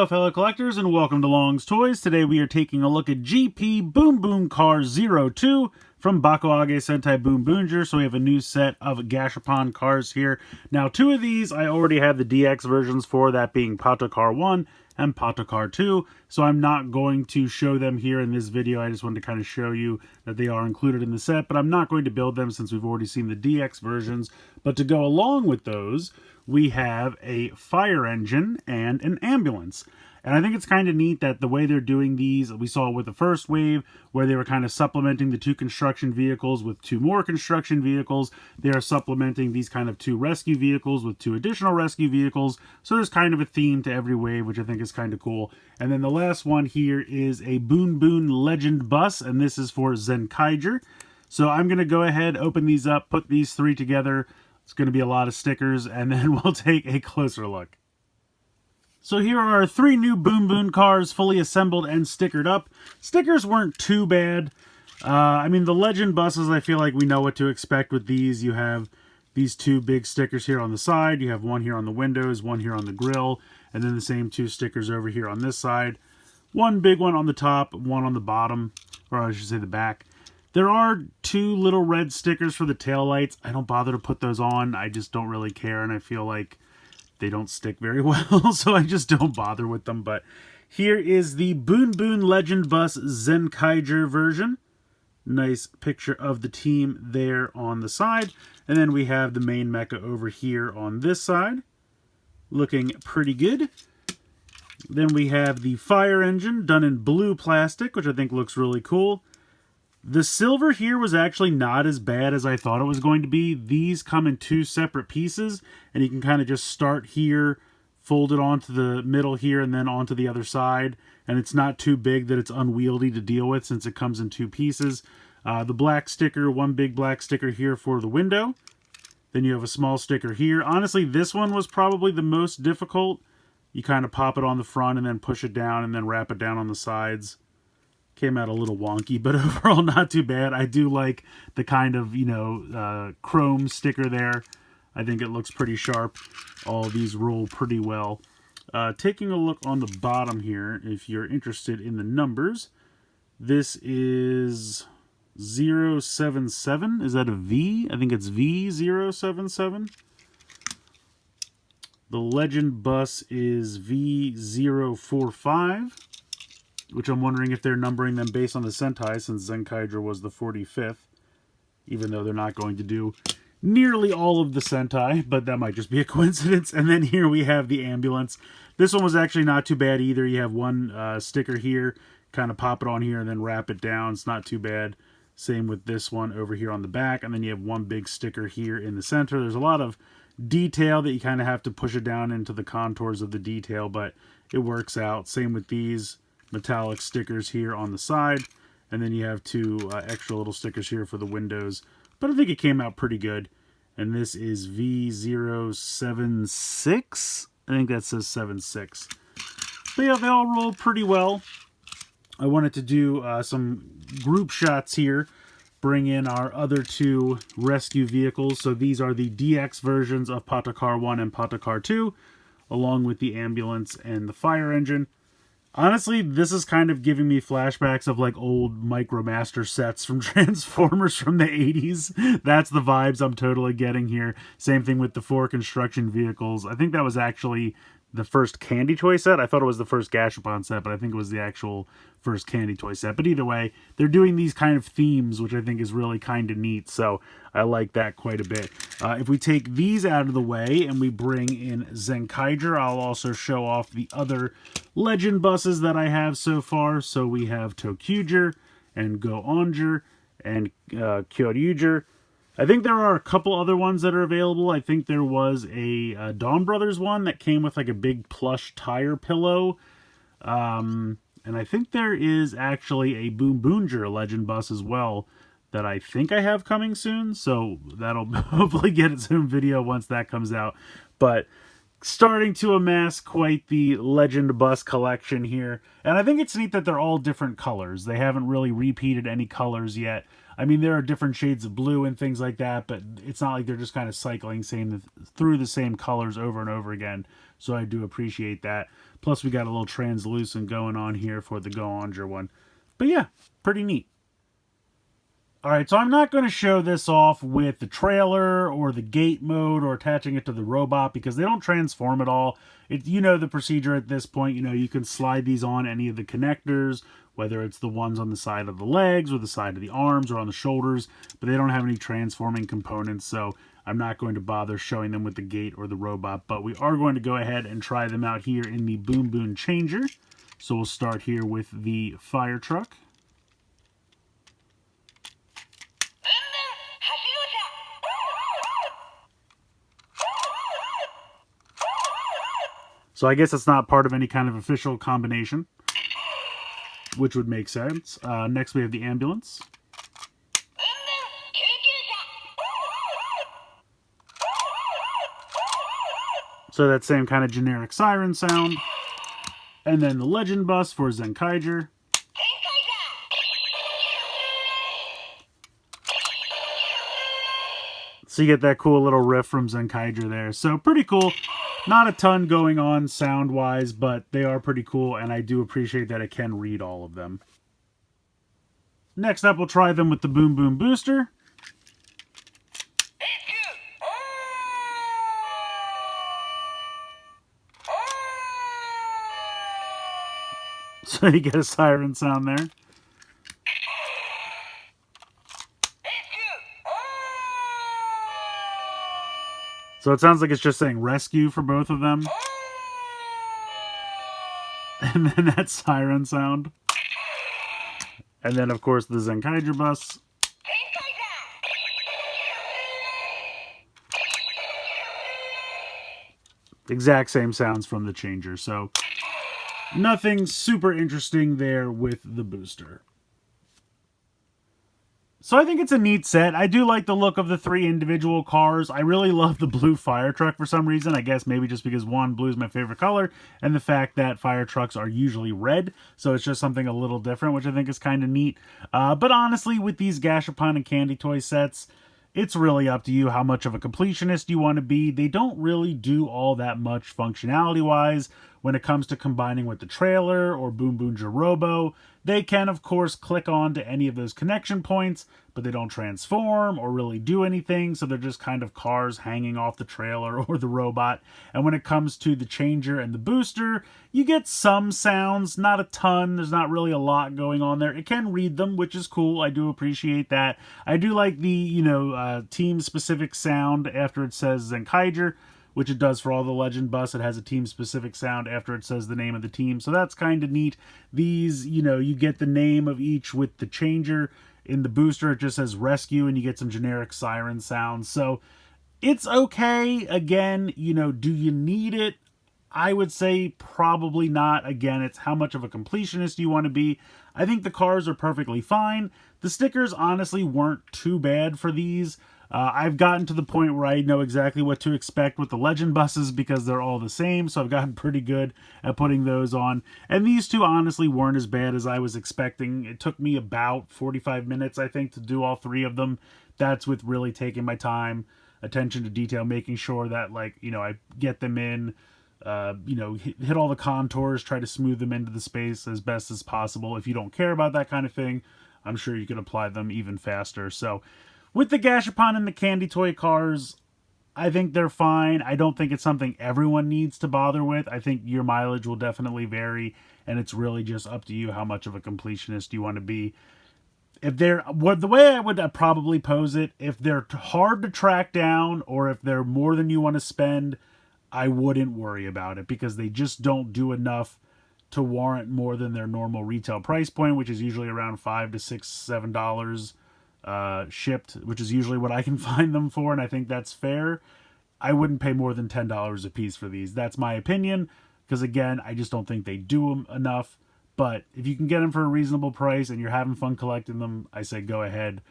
Hello fellow collectors and welcome to Long's Toys. Today we are taking a look at GP Boonboom 02 from Bakuage Sentai Boonboomger. So we have a new set of Gashapon cars here. Now two of these I already have the DX versions for, that being Patokar 1 and Patokar 2. So I'm not going to show them here in this video. I just wanted to kind of show you that they are included in the set, but I'm not going to build them since we've already seen the DX versions. But to go along with those, we have a fire engine and an ambulance. And I think it's kind of neat that the way they're doing these, we saw with the first wave, where they were kind of supplementing the two construction vehicles with two more construction vehicles. They are supplementing these kind of two rescue vehicles with two additional rescue vehicles. So there's kind of a theme to every wave, which I think is kind of cool. And then the last one here is a Boonboom Legend bus, and this is for Zenkaiger. So I'm going to go ahead, open these up, put these three together. It's going to be a lot of stickers, and then we'll take a closer look. So here are our three new Boonboom cars, fully assembled and stickered up. Stickers weren't too bad. I mean, the Legend buses, I feel like we know what to expect with these. You have these two big stickers here on the side. You have one here on the windows, one here on the grill, and then the same two stickers over here on this side. One big one on the top, one on the bottom, or I should say the back. There are two little red stickers for the taillights. I don't bother to put those on. I just don't really care, and I feel like they don't stick very well, so I just don't bother with them. But here is the Boonboom Legend Bus Zenkaiger version. Nice picture of the team there on the side. And then we have the main mecha over here on this side. Looking pretty good. Then we have the fire engine done in blue plastic, which I think looks really cool. The silver here was actually not as bad as I thought it was going to be. These come in two separate pieces, and you can kind of just start here, fold it onto the middle here, and then onto the other side. And it's not too big that it's unwieldy to deal with since it comes in two pieces. The black sticker, one big black sticker here for the window. Then you have a small sticker here. Honestly, this one was probably the most difficult. You kind of pop it on the front and then push it down and then wrap it down on the sides. Came out a little wonky, but overall not too bad. I do like the kind of, chrome sticker there. I think it looks pretty sharp. All of these roll pretty well. Taking a look on the bottom here, if you're interested in the numbers, this is 077. Is that a V? I think it's V077. The Legend bus is V045. Which I'm wondering if they're numbering them based on the Sentai, since Zenkaiger was the 45th. Even though they're not going to do nearly all of the Sentai, but that might just be a coincidence. And then here we have the ambulance. This one was actually not too bad either. You have one sticker here, kind of pop it on here and then wrap it down. It's not too bad. Same with this one over here on the back. And then you have one big sticker here in the center. There's a lot of detail that you kind of have to push it down into the contours of the detail, but it works out. Same with these metallic stickers here on the side, and then you have two extra little stickers here for the windows, but I think it came out pretty good. And this is V076. I think that says 76. But yeah, they all roll pretty well. I wanted to do some group shots here, bring in our other two rescue vehicles. So these are the DX versions of Patokar 1 and Patokar 2, along with the ambulance and the fire engine. Honestly, this is kind of giving me flashbacks of like old Micromaster sets from Transformers from the 80s. That's the vibes I'm totally getting here. Same thing with the four construction vehicles. I think that was actually the first Candy Toy set. I thought it was the first Gashapon set, but I think it was the actual first Candy Toy set. But either way, they're doing these kind of themes, which I think is really kind of neat. So I like that quite a bit. If we take these out of the way and we bring in Zenkaiger, I'll also show off the other Legend buses that I have so far. So we have Tokuger and Go-Onger and Kyoryuger. I think there are a couple other ones that are available. I think there was a Dawn Brothers one that came with like a big plush tire pillow. And I think there is actually a Boonboomger Legend bus as well that I think I have coming soon. So that'll hopefully get its own video once that comes out. But starting to amass quite the Legend bus collection here. And I think it's neat that they're all different colors. They haven't really repeated any colors yet. I mean, there are different shades of blue and things like that, but it's not like they're just kind of cycling through the same colors over and over again. so I do appreciate that. Plus, we got a little translucent going on here for the Boonboomger one. But yeah, pretty neat. Alright, so I'm not going to show this off with the trailer or the gate mode or attaching it to the robot because they don't transform at all. You know the procedure at this point. You know, you can slide these on any of the connectors, whether it's the ones on the side of the legs or the side of the arms or on the shoulders, but they don't have any transforming components, so I'm not going to bother showing them with the gate or the robot, but we are going to go ahead and try them out here in the Boonboom Changer. So we'll start here with the fire truck. So I guess it's not part of any kind of official combination, which would make sense. Next we have the ambulance. So that same kind of generic siren sound. And then the legend bus for Zenkaiger. So you get that cool little riff from Zenkaiger there. So pretty cool. Not a ton going on sound-wise, but they are pretty cool, and I do appreciate that it can read all of them. Next up, we'll try them with the Boonboom Booster. So you get a siren sound there. So it sounds like it's just saying rescue for both of them. And then that siren sound. And then, of course, the Zenkaiger bus. Exact same sounds from the changer. So nothing super interesting there with the booster. So I think it's a neat set. I do like the look of the three individual cars. I really love the blue fire truck for some reason. I guess maybe just because, one, blue is my favorite color, and the fact that fire trucks are usually red. So it's just something a little different, which I think is kind of neat. But honestly, with these Gashapon and Candy Toy sets, it's really up to you how much of a completionist you want to be. They don't really do all that much functionality-wise when it comes to combining with the trailer or Boonboomger Robo. They can, of course, click on to any of those connection points, but they don't transform or really do anything, so they're just kind of cars hanging off the trailer or the robot. And when it comes to the changer and the booster, you get some sounds, not a ton. There's not really a lot going on there. It can read them, which is cool. I do appreciate that. I do like the, team-specific sound after it says Zenkaiger, which it does for all the Legend Bus. It has a team-specific sound after it says the name of the team, so that's kind of neat. These, you get the name of each with the changer. In the booster, it just says rescue, and you get some generic siren sounds. So it's okay. Again, do you need it? I would say probably not. Again, it's how much of a completionist you want to be. I think the cars are perfectly fine. The stickers honestly weren't too bad for these. I've gotten to the point where I know exactly what to expect with the Legend buses because they're all the same, so I've gotten pretty good at putting those on. And these two honestly weren't as bad as I was expecting. It took me about 45 minutes, I think, to do all three of them. That's with really taking my time, attention to detail, making sure that, I get them in, hit all the contours, try to smooth them into the space as best as possible. If you don't care about that kind of thing, I'm sure you can apply them even faster. So with the Gashapon and the Candy Toy cars, I think they're fine. I don't think it's something everyone needs to bother with. I think your mileage will definitely vary, and it's really just up to you how much of a completionist you want to be. If they're, the way I would probably pose it, if they're hard to track down or if they're more than you want to spend, I wouldn't worry about it because they just don't do enough to warrant more than their normal retail price point, which is usually around $5 to $6, $7 shipped, which is usually what I can find them for, and I think that's fair. I wouldn't pay more than $10 a piece for these. That's my opinion, because again, I just don't think they do them enough. But if you can get them for a reasonable price and you're having fun collecting them, I say go ahead.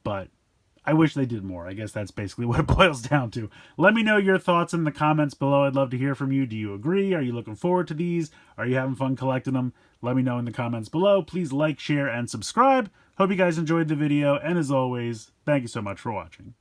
But I wish they did more. I guess that's basically what it boils down to. Let me know your thoughts in the comments below. I'd love to hear from you. Do you agree? Are you looking forward to these? Are you having fun collecting them? Let me know in the comments below. Please like, share, and subscribe. Hope you guys enjoyed the video. And as always, thank you so much for watching.